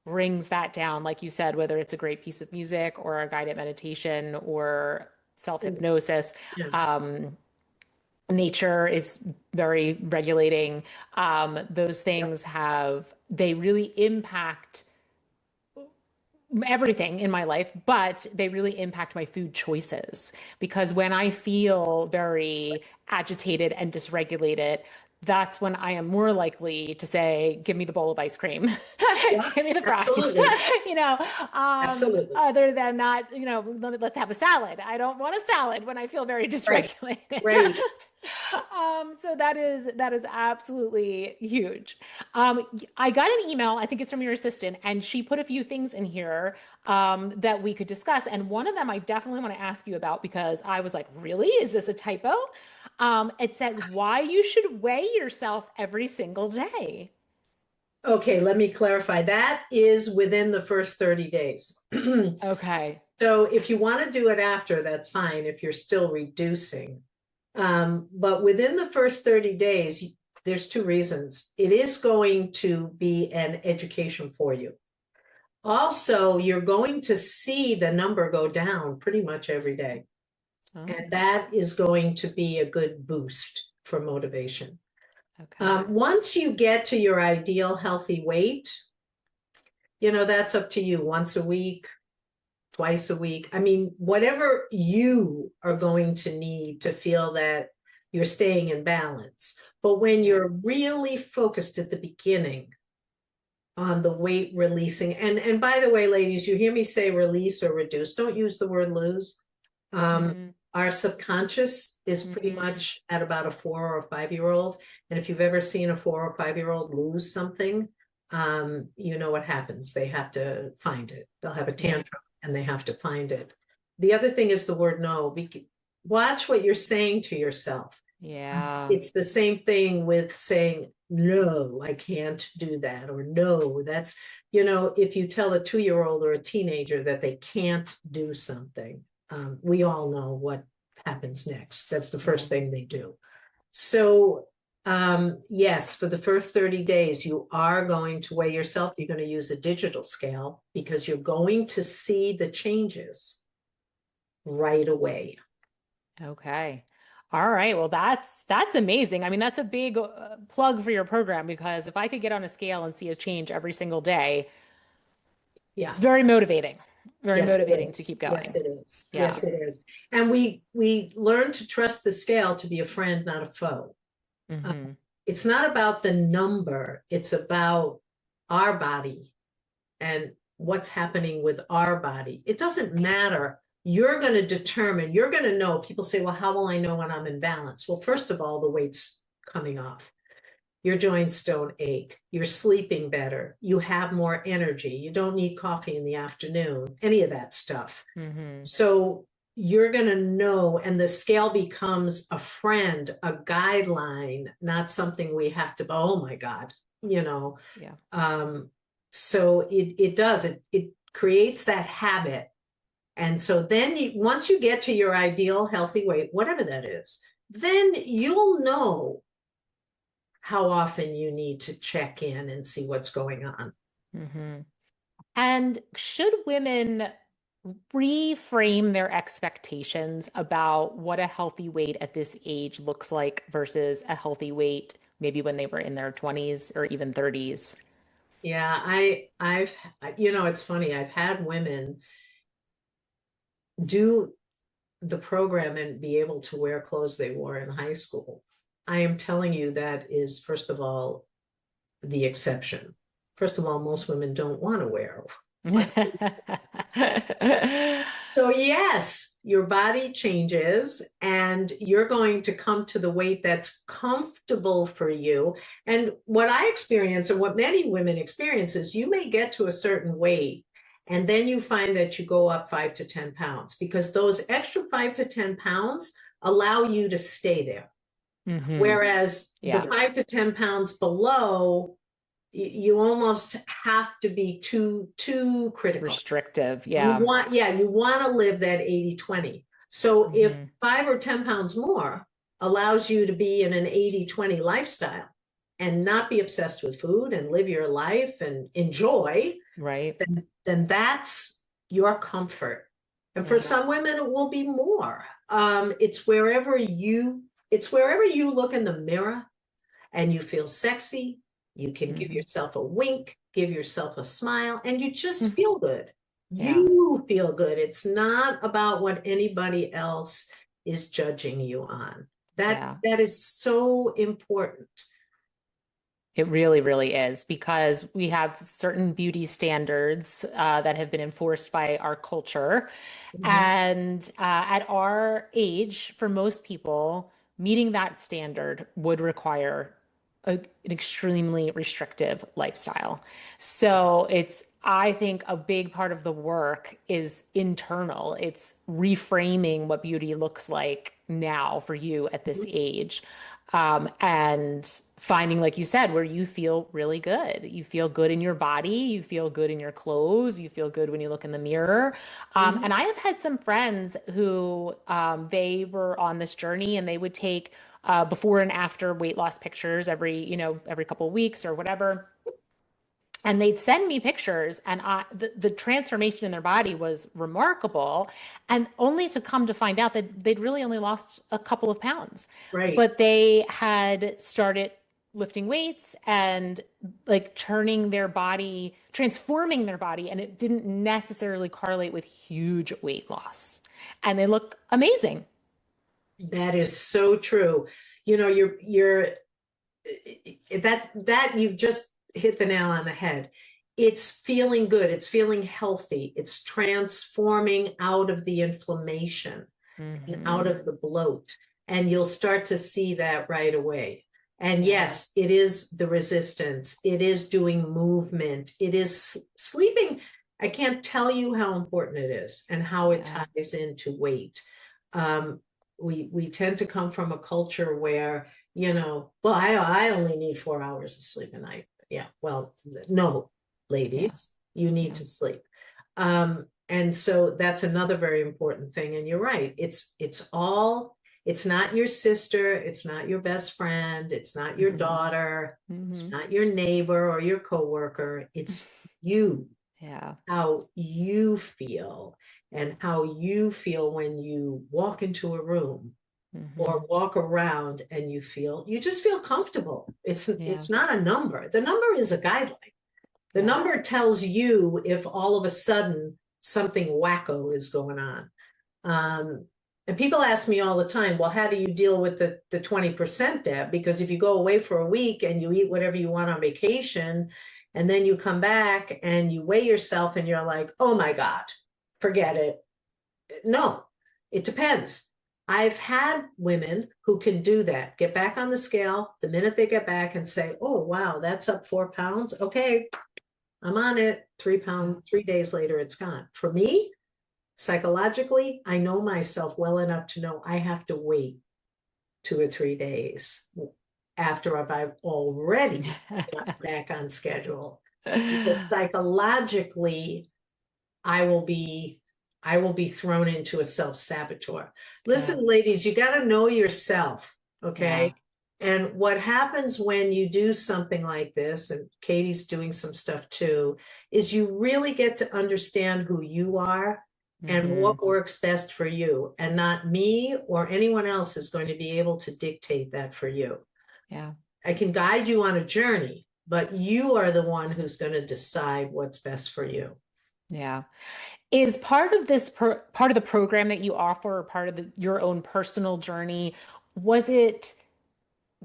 brings that down, like you said, whether it's a great piece of music or a guided meditation or self-hypnosis, Yeah. um, nature is very regulating. Those Yep. things they really impact everything in my life, but they really impact my food choices because when I feel very agitated and dysregulated, that's when I am more likely to say, give me the bowl of ice cream, Yeah, give me the fries, absolutely. you know, Absolutely. other than not, let's have a salad. I don't want a salad when I feel very Right. dysregulated. Right. So that is absolutely huge. I got an email, I think it's from your assistant, and she put a few things in here that we could discuss. And one of them I definitely want to ask you about because I was like, really? Is this a typo? It says why you should weigh yourself every single day. Okay, let me clarify. That is within the first 30 days. Okay. So if you want to do it after, that's fine if you're still reducing. But within the first 30 days, there's two reasons. It is going to be an education for you. Also, you're going to see the number go down pretty much every day. Oh, And that is going to be a good boost for motivation. okay. Once you get to your ideal healthy weight, that's up to you. Once a week, twice a week. I mean, whatever you are going to need to feel that you're staying in balance. But when Yeah. you're really focused at the beginning on the weight releasing, and by the way, ladies, you hear me say release or reduce, don't use the word lose. Um, Mm, our subconscious is pretty mm-hmm. much at about a 4 or 5 year old. And if you've ever seen a 4 or 5 year old lose something, you know what happens. They have to find it. They'll have a Yeah. tantrum and they have to find it. The other thing is the word no. Watch what you're saying to yourself. Yeah. It's the same thing with saying, no, I can't do that, or no, if you tell a 2 year old or a teenager that they can't do something, we all know what happens next. That's the Yeah. first thing they do. So, yes, for the first 30 days, you are going to weigh yourself. You're going to use a digital scale because you're going to see the changes right away. Okay. All right. Well, that's amazing. I mean, that's a big plug for your program because if I could get on a scale and see a change every single day, Yeah. it's very motivating. Very Yes, it motivating to is. keep Yes, going. it is. Yeah. Yes, it is. And we learn to trust the scale to be a friend, not a foe. Uh, Hmm. it's not about the number. It's about our body and what's happening with our body. It doesn't matter. You're going to determine, you're going to know. People say, well, how will I know when I'm in balance? Well, first of all, the weight's coming off. Your joints don't ache. You're sleeping better. You have more energy. You don't need coffee in the afternoon, any of that stuff. Hmm. So you're going to know, and the scale becomes a friend, a guideline, not something we have to, oh my God, you know. Yeah. Um, so it creates that habit, And so then once you get to your ideal healthy weight, whatever that is, then you'll know how often you need to check in and see what's going on. Hmm. And should women reframe their expectations about what a healthy weight at this age looks like versus a healthy weight maybe when they were in their 20s or even 30s? Yeah, I've, it's funny. I've had women do the program and be able to wear clothes they wore in high school. I am telling you, that is, first of all, the exception. First of all, most women don't want to wear. So, yes, your body changes and you're going to come to the weight that's comfortable for you. And what I experience, and what many women experience, is you may get to a certain weight and then you find that you go up 5 to 10 pounds, because those extra 5 to 10 pounds allow you to stay there. Hmm. Whereas the Yeah. 5 to 10 pounds below, you almost have to be too critical. Restrictive. Yeah. You want to live that 80-20. So if Hmm. 5 or 10 pounds more allows you to be in an 80-20 lifestyle and not be obsessed with food and live your life and enjoy, Right. then that's your comfort. And for Yeah. some women, it will be more. It's wherever you look in the mirror and you feel sexy, you can give Hmm. yourself a wink, give yourself a smile, and you just feel good. Yeah. You feel good. It's not about what anybody else is judging you on. That Yeah. that is so important. It really, really is because we have certain beauty standards that have been enforced by our culture. Mhm. And at our age, for most people, meeting that standard would require an extremely restrictive lifestyle. So I think a big part of the work is internal. It's reframing what beauty looks like now for you at this age. And finding, like you said, where you feel really good. You feel good in your body, you feel good in your clothes, you feel good when you look in the mirror. And Mhm. I have had some friends who they were on this journey and they would take before and after weight loss pictures every couple of weeks or whatever. And they'd send me pictures, and the transformation in their body was remarkable. And only to come to find out that they'd really only lost a couple of pounds, Right. but they had started lifting weights and like turning their body, transforming their body, and it didn't necessarily correlate with huge weight loss. And they look amazing. That is so true. You're that you've just hit the nail on the head. It's feeling good, it's feeling healthy, it's transforming out of the inflammation and out Hmm. of the bloat, and you'll start to see that right away. And Yeah, yes, it is the resistance, it is doing movement, it is sleeping. I can't tell you how important it is and how it yeah, ties into weight. um, we tend to come from a culture where, well, I only need 4 hours of sleep a night. Yeah, well, no, yeah, ladies, you need yeah. to sleep. And so that's another very important thing. And you're right. It's not your sister, it's not your best friend, it's not your Hmm. daughter, it's Hmm. not your neighbor or your coworker. It's you, Yeah. how you feel, and how you feel when you walk into a room or Hmm. walk around and you just feel comfortable. It's Yeah. it's not a number. The number is a guideline. The Yeah. number tells you if all of a sudden something wacko is going on. And people ask me all the time, well, how do you deal with the 20%, Deb? Because if you go away for a week and you eat whatever you want on vacation, and then you come back and you weigh yourself and you're like, oh my God, forget it. No, it depends. I've had women who can do that, get back on the scale the minute they get back and say, oh, wow, that's up 4 pounds. Okay, I'm on it. 3 pound, 3 days later, it's gone. For me, psychologically, I know myself well enough to know I have to wait 2 or 3 days after I've already got back on schedule. Because psychologically, I will be I will be thrown into a self-saboteur. Yeah. Listen, ladies, you got to know yourself, Yeah. okay? And what happens when you do something like this, and Katie's doing some stuff too, is you really get to understand who you are and Hmm. what works best for you. And not me or anyone else is going to be able to dictate that for you. Yeah. I can guide you on a journey, but you are the one who's going to decide what's best for you. Yeah. Is part of this part of the program that you offer, or part of your own personal journey, was it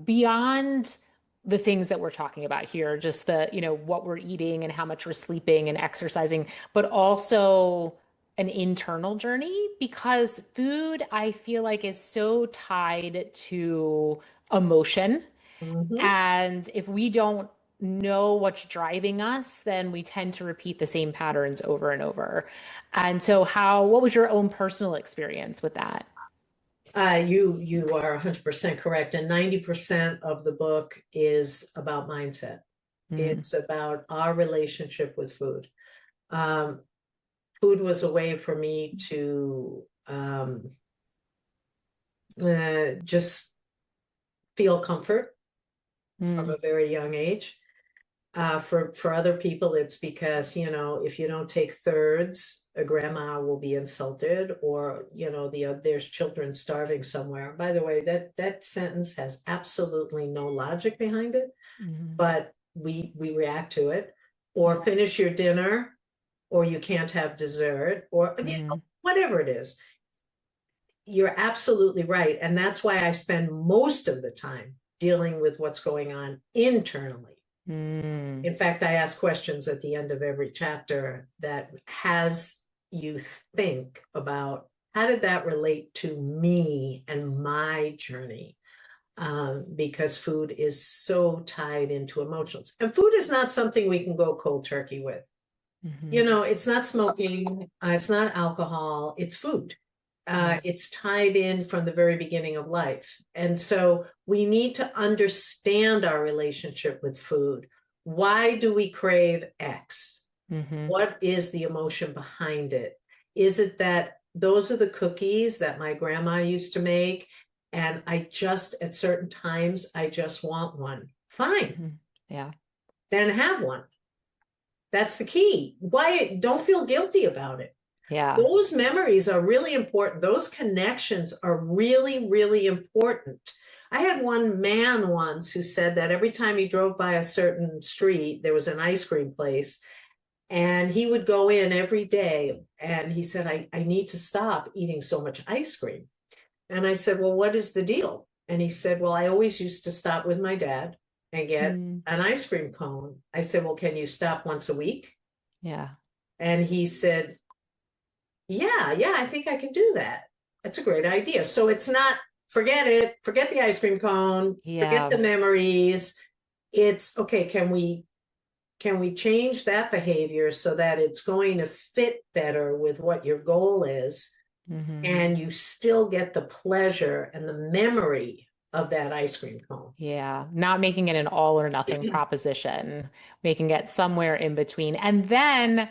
beyond the things that we're talking about here, just the, what we're eating and how much we're sleeping and exercising, but also an internal journey? Because food, I feel like, is so tied to emotion. Mhm. And if we don't know what's driving us, then we tend to repeat the same patterns over and over. And so what was your own personal experience with that? You are 100% correct. And 90% of the book is about mindset. Mm, It's about our relationship with food. Um, Food was a way for me to just feel comfort from mm, a very young age. For other people, it's because, if you don't take thirds, a grandma will be insulted, or there's children starving somewhere. By the way, that sentence has absolutely no logic behind it, mm, but we react to it. Or finish your dinner, or you can't have dessert, or mm, whatever it is. You're absolutely right, and that's why I spend most of the time dealing with what's going on internally. mm, In fact, I ask questions at the end of every chapter that has you think about, how did that relate to me and my journey? Because food is so tied into emotions. And food is not something we can go cold turkey with. mm, It's not smoking, it's not alcohol, it's food. yeah. It's tied in from the very beginning of life. And so we need to understand our relationship with food. Why do we crave X? Hmm. What is the emotion behind it? Is it that those are the cookies that my grandma used to make? And at certain times, I just want one. Fine, Hmm. Yeah. then have one. That's the key. Why? Don't feel guilty about it. Yeah. Those memories are really important. Those connections are really, really important. I had one man once who said that every time he drove by a certain street, there was an ice cream place, and he would go in every day. And he said, I need to stop eating so much ice cream. And I said, well, what is the deal? And he said, well, I always used to stop with my dad and get Mm, an ice cream cone. I said, well, can you stop once a week? yeah. And he said, yeah, I think I can do that. That's a great idea. So it's not, forget it, forget the ice cream cone, forget Yeah. the memories. It's okay, can we change that behavior so that it's going to fit better with what your goal is, Hmm. and you still get the pleasure and the memory of that ice cream cone? Yeah. Not making it an all or nothing proposition, making it somewhere in between. And then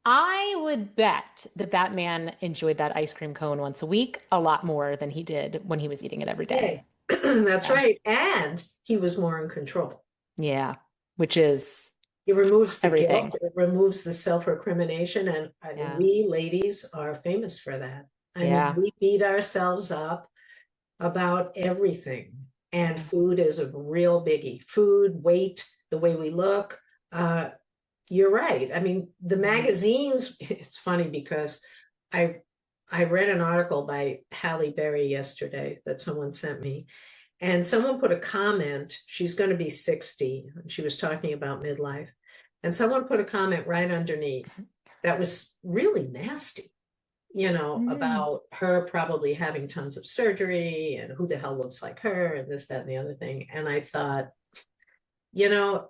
I would bet that that man enjoyed that ice cream cone once a week a lot more than he did when he was eating it every day. Yeah, that's Yeah. right. And he was more in control. Yeah. Which is It removes the guilt, everything. it removes the self-recrimination, and Yeah. we ladies are famous for that. I mean, Yeah. we beat ourselves up about everything, and Yeah. food is a real biggie. Food, weight, the way we look. Uh, you're right. I mean, the Mm, magazines, it's funny because I I read an article by Halle Berry yesterday that someone sent me, and someone put a comment. She's going to be 60, and she was talking about midlife. And someone put a comment right underneath that was really nasty, mm, about her probably having tons of surgery and who the hell looks like her and this, that, and the other thing. And I thought, you know,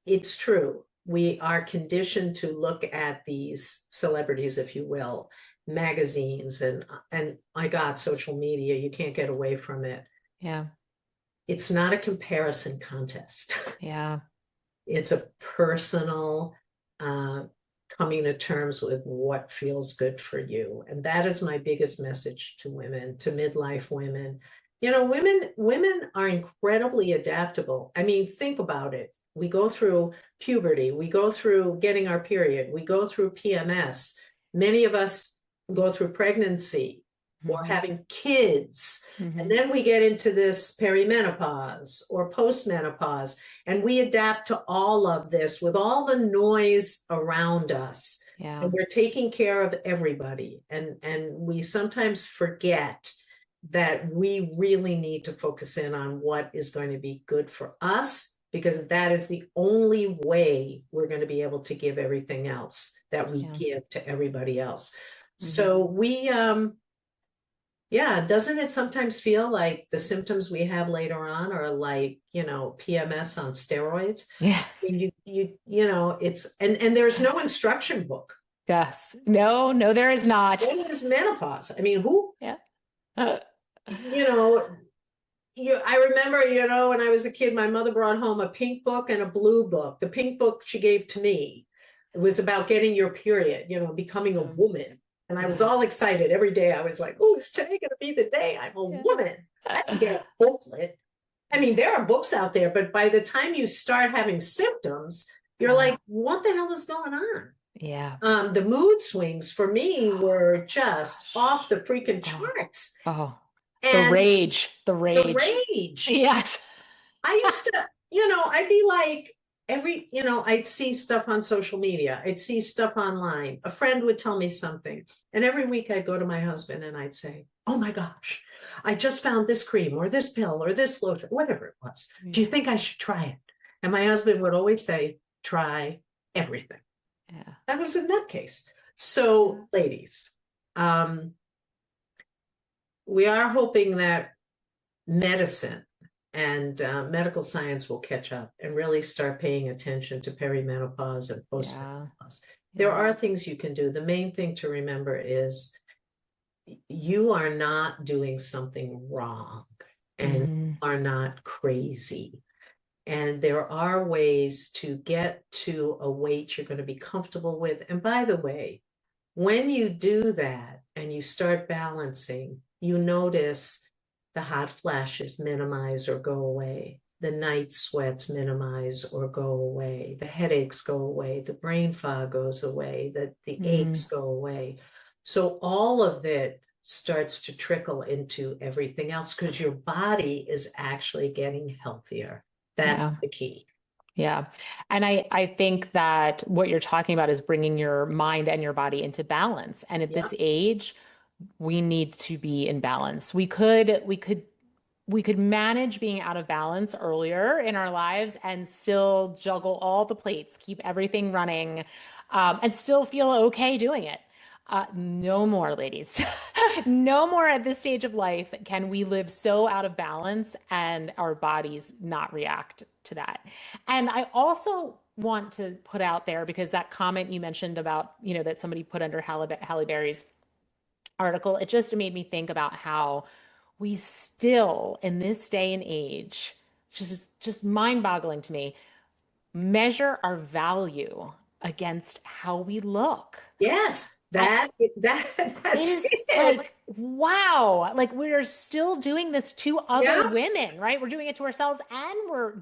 it's true. We are conditioned to look at these celebrities, if you will, magazines, and my God, social media, you can't get away from it. yeah. It's not a comparison contest. Yeah. It's a personal, uh, coming to terms with what feels good for you. And that is my biggest message to women, to midlife women. You know, women are incredibly adaptable. I mean, think about it. We go through puberty, we go through getting our period, we go through PMS. Many of us go through pregnancy or Mm-hmm. having kids. And Mm-hmm. then we get into this perimenopause or postmenopause, and we adapt to all of this with all the noise around us. Yeah. And we're taking care of everybody. And we sometimes forget that we really need to focus in on what is going to be good for us, because that is the only way we're going to be able to give everything else that we Yeah. give to everybody else. Mm-hmm. So yeah, doesn't it sometimes feel like the symptoms we have later on are like, PMS on steroids? Yeah. I mean, you know, it's and there's no instruction book. Yes. No, no, there is not. What is menopause? I mean, who, Yeah. you know, I remember, when I was a kid, my mother brought home a pink book and a blue book. The pink book she gave to me. It was about getting your period, becoming a Yeah. woman. And I was Yeah. all excited every day. I was like, oh, is today going to be the day I'm a woman? I didn't get a booklet. I mean, there are books out there, but by the time you start having symptoms, you're like, what the hell is going on? Yeah. The mood swings for me were just off the freaking Oh, charts. oh, the And rage, the the rage. rage. Yes. I used to, I'd be like, I'd see stuff on social media, I'd see stuff online. A friend would tell me something. And every week I'd go to my husband and I'd say, oh my gosh, I just found this cream or this pill or this lotion, whatever it was. Do you Yeah. think I should try it? And my husband would always say, try everything. Yeah. That was in that case. So, ladies, we are hoping that medicine and medical science will catch up and really start paying attention to perimenopause and Yeah. postmenopause. There Yeah. are things you can do. The main thing to remember is you are not doing something wrong and Mm-hmm. are not crazy. And there are ways to get to a weight you're going to be comfortable with. And by the way, when you do that and you start balancing, you notice the hot flashes minimize or go away. The night sweats minimize or go away. The headaches go away. The brain fog goes away. The Mm-hmm. aches go away. So all of it starts to trickle into everything else because your body is actually getting healthier. That's Yeah. the key. Yeah. And I think that what you're talking about is bringing your mind and your body into balance. And at Yeah. this age, we need to be in balance. We could manage being out of balance earlier in our lives and still juggle all the plates, keep everything running, and still feel okay doing it. No more, ladies. No more at this stage of life can we live so out of balance and our bodies not react to that. And I also want to put out there, because that comment you mentioned about, that somebody put under Halle Berry's article, it just made me think about how we still, in this day and age, just mind-boggling to me, measure our value against how we look. Yes, I, it that's is it. like, wow, like we're still doing this to other Yeah. women, right? We're doing it to ourselves and we're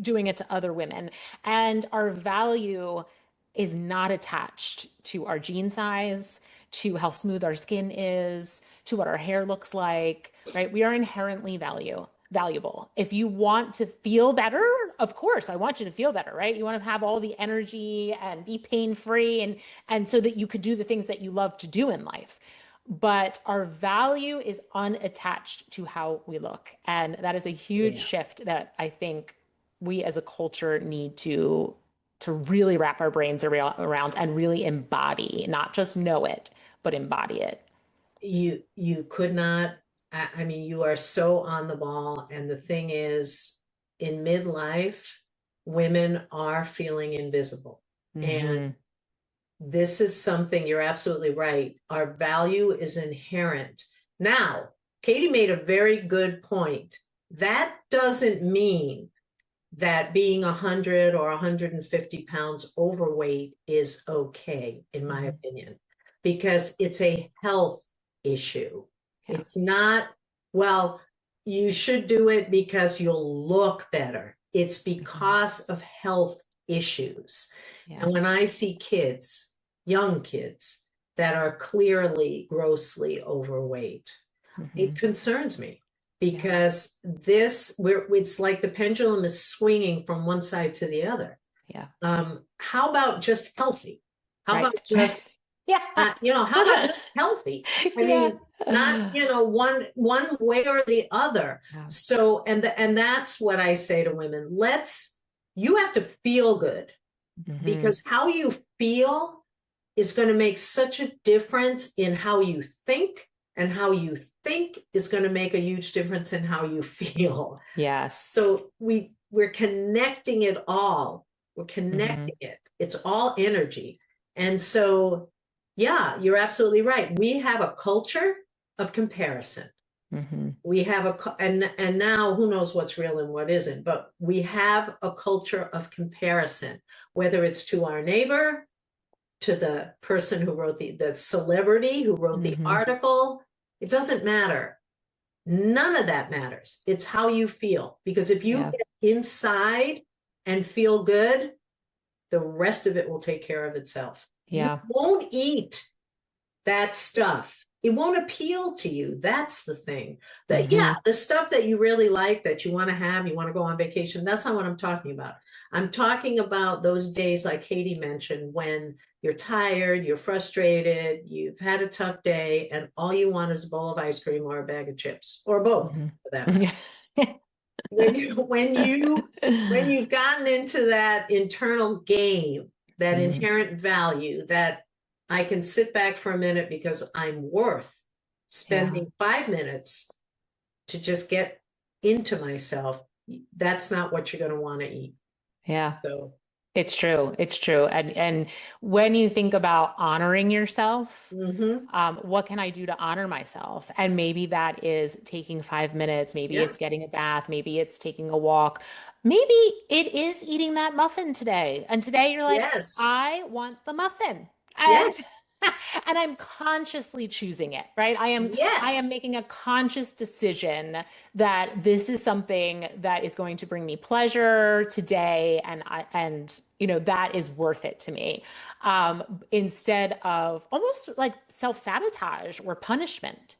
doing it to other women. And our value is not attached to our jean size, to how smooth our skin is, to what our hair looks like, right? We are inherently valuable. If you want to feel better, of course, I want you to feel better, right? You want to have all the energy and be pain-free and so that you could do the things that you love to do in life. But our value is unattached to how we look. And that is a huge Yeah. shift that I think we as a culture need to really wrap our brains around and really embody, not just know it, but embody it. You could not, I mean, you are so on the ball. And the thing is, in midlife, women are feeling invisible. And Hmm. this is something, you're absolutely right. Our value is inherent. Now, Katie made a very good point. That doesn't mean that being 100 or 150 pounds overweight is okay, in my Hmm. opinion, because it's a health issue. Yeah. It's not, well, you should do it because you'll look better. It's Hmm. because of health issues. Yeah. And when I see kids, young kids, that are clearly grossly overweight, Hmm. it concerns me Yeah. because it's like the pendulum is swinging from one side to the other. Yeah. How about just healthy? How about Right. just Yes. how about just healthy? I Yeah. mean, not one way or the other. Yeah. So and that's what I say to women. You have to feel good, Hmm. because how you feel is going to make such a difference in how you think, and how you think is going to make a huge difference in how you feel. Yes. So we're connecting it all. We're Hmm. connecting it. It's all energy. And so, yeah, you're absolutely right. We have a culture of comparison. Hmm. We have and now who knows what's real and what isn't, but we have a culture of comparison, whether it's to our neighbor, to the person who wrote the celebrity who wrote the Hmm. article. It doesn't matter. None of that matters. It's how you feel. Because if you Yeah. get inside and feel good, the rest of it will take care of itself. You Yeah. won't eat that stuff. It won't appeal to you. That's the thing. That, yeah, Hmm. the stuff that you really like, that you want to have, you want to go on vacation. That's not what I'm talking about. I'm talking about those days, like Katie mentioned, when you're tired, you're frustrated, you've had a tough day, and all you want is a bowl of ice cream or a bag of chips, or both, Hmm. for that matter. When you've gotten into that internal game, that Hmm. inherent value, that I can sit back for a minute because I'm worth Yeah. spending 5 minutes to just get into myself, that's not what you're going to want to eat. Yeah. So, It's true. It's true. And when you think about honoring yourself, mm-hmm. what can I do to honor myself? And maybe that is taking 5 minutes. Maybe Yeah. it's getting a bath. Maybe it's taking a walk. Maybe it is eating that muffin today. And today you're like, Yes. I want the muffin. Yes. And and I'm consciously choosing it, right? I Yes. am making a conscious decision that this is something that is going to bring me pleasure today, and that is worth it to me, instead of almost like self-sabotage or punishment.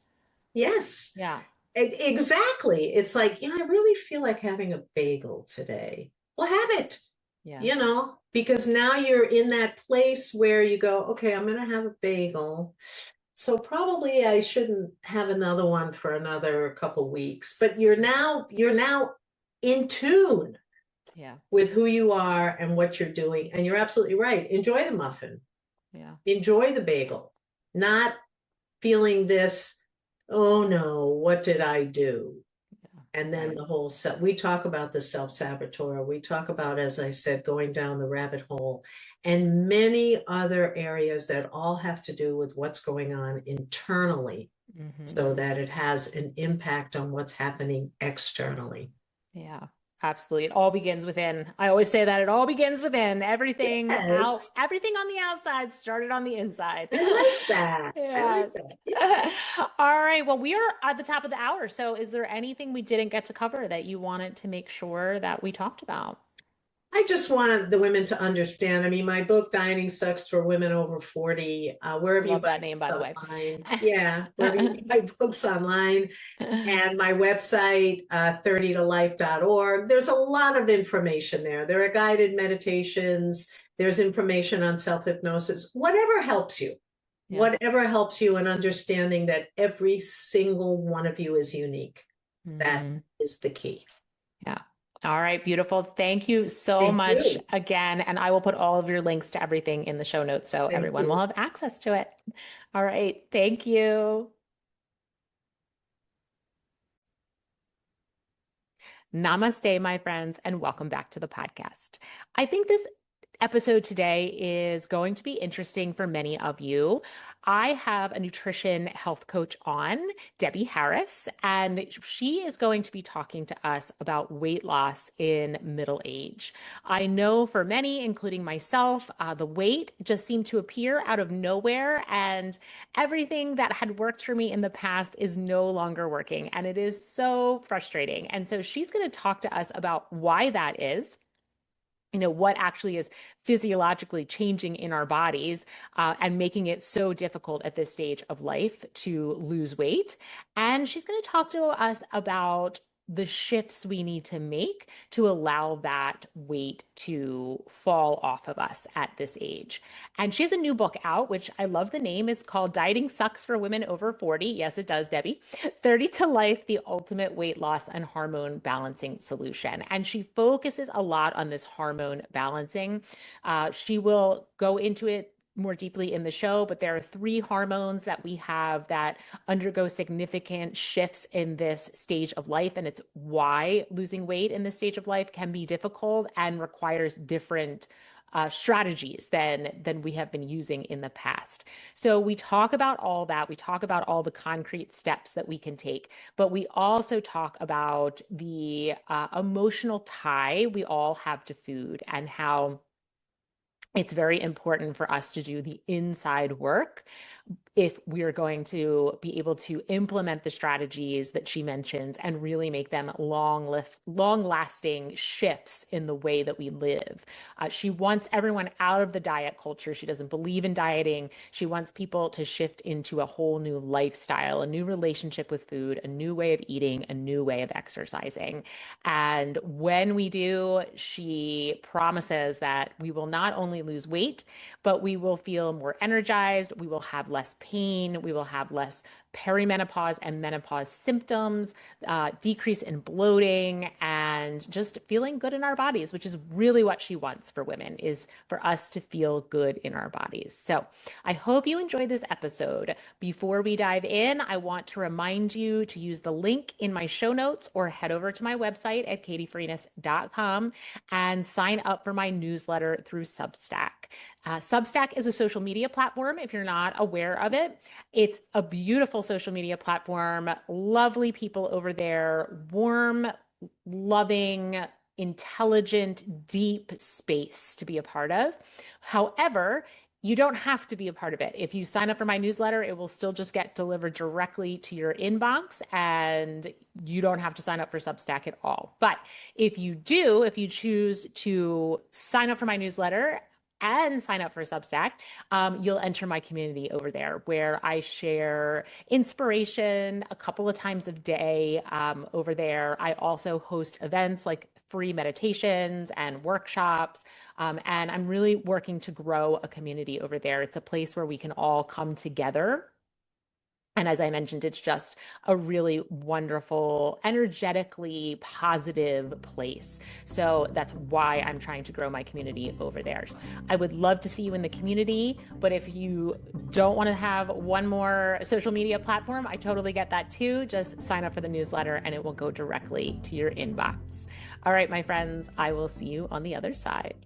Yes. Yeah. Exactly. It's like, I really feel like having a bagel today. Well, have it. Yeah. Because now you're in that place where you go, okay, I'm going to have a bagel. So probably I shouldn't have another one for another couple weeks. But you're now in tune Yeah. with who you are and what you're doing. And you're absolutely right. Enjoy the muffin. Yeah. Enjoy the bagel. Not feeling this, oh no, what did I do? Yeah. And then Right. the whole set, we talk about the self-saboteur. We talk about, as I said, going down the rabbit hole, and many other areas that all have to do with what's going on internally, Hmm. so that it has an impact on what's happening externally. Yeah, absolutely. It all begins within. I always say that it all begins within. Yes, Everything on the outside started on the inside. I like that. I like Yes. that. Yeah. All right. Well, we are at the top of the hour. So is there anything we didn't get to cover that you wanted to make sure that we talked about? I just want the women to understand. I mean, my book, Dieting Sucks for Women Over 40, wherever you Love buy that name, by the books way. online. Yeah, wherever you buy books online. And my website, 30tolife.org. There's a lot of information there. There are guided meditations, there's information on self hypnosis, Yeah. whatever helps you in understanding that every single one of you is unique. That Hmm. is the key. Yeah. All right, beautiful. Thank you so Thank much you. again. And I will put all of your links to everything in the show notes so Thank everyone will you. have access to it. All right. Thank you. Namaste, my friends, and welcome back to the podcast. I think this episode today is going to be interesting for many of you. I have a nutrition health coach on, Debbie Harris, and she is going to be talking to us about weight loss in middle age. I know for many, including myself, the weight just seemed to appear out of nowhere, and everything that had worked for me in the past is no longer working, and it is so frustrating. And so she's going to talk to us about why that is, what actually is physiologically changing in our bodies, and making it so difficult at this stage of life to lose weight. And she's going to talk to us about the shifts we need to make to allow that weight to fall off of us at this age. And she has a new book out, which I love the name. It's called Dieting Sucks for Women Over 40. Yes, it does, Debbie. 30 to Life, the Ultimate Weight Loss and Hormone Balancing Solution. And she focuses a lot on this hormone balancing. She will go into it more deeply in the show, but there are three hormones that we have that undergo significant shifts in this stage of life. And it's why losing weight in this stage of life can be difficult and requires different strategies than we have been using in the past. So we talk about all that. We talk about all the concrete steps that we can take, but we also talk about the emotional tie we all have to food and how it's very important for us to do the inside work if we are going to be able to implement the strategies that she mentions and really make them long-lasting shifts in the way that we live. She wants everyone out of the diet culture. She doesn't believe in dieting. She wants people to shift into a whole new lifestyle, a new relationship with food, a new way of eating, a new way of exercising. And when we do, she promises that we will not only lose weight, but we will feel more energized. We will have less pain. We will have less perimenopause and menopause symptoms, decrease in bloating, and just feeling good in our bodies, which is really what she wants for women, is for us to feel good in our bodies. So I hope you enjoyed this episode. Before we dive in, I want to remind you to use the link in my show notes or head over to my website at katiefarinas.com and sign up for my newsletter through Substack. Substack is a social media platform, if you're not aware of it. It's a beautiful social media platform, lovely people over there, warm, loving, intelligent, deep space to be a part of. However, you don't have to be a part of it. If you sign up for my newsletter, it will still just get delivered directly to your inbox, and you don't have to sign up for Substack at all. But if you choose to sign up for my newsletter and sign up for Substack, you'll enter my community over there where I share inspiration a couple of times a day over there. I also host events like free meditations and workshops. And I'm really working to grow a community over there. It's a place where we can all come together. And as I mentioned, it's just a really wonderful, energetically positive place. So that's why I'm trying to grow my community over there. I would love to see you in the community, but if you don't want to have one more social media platform, I totally get that too. Just sign up for the newsletter and it will go directly to your inbox. All right, my friends, I will see you on the other side.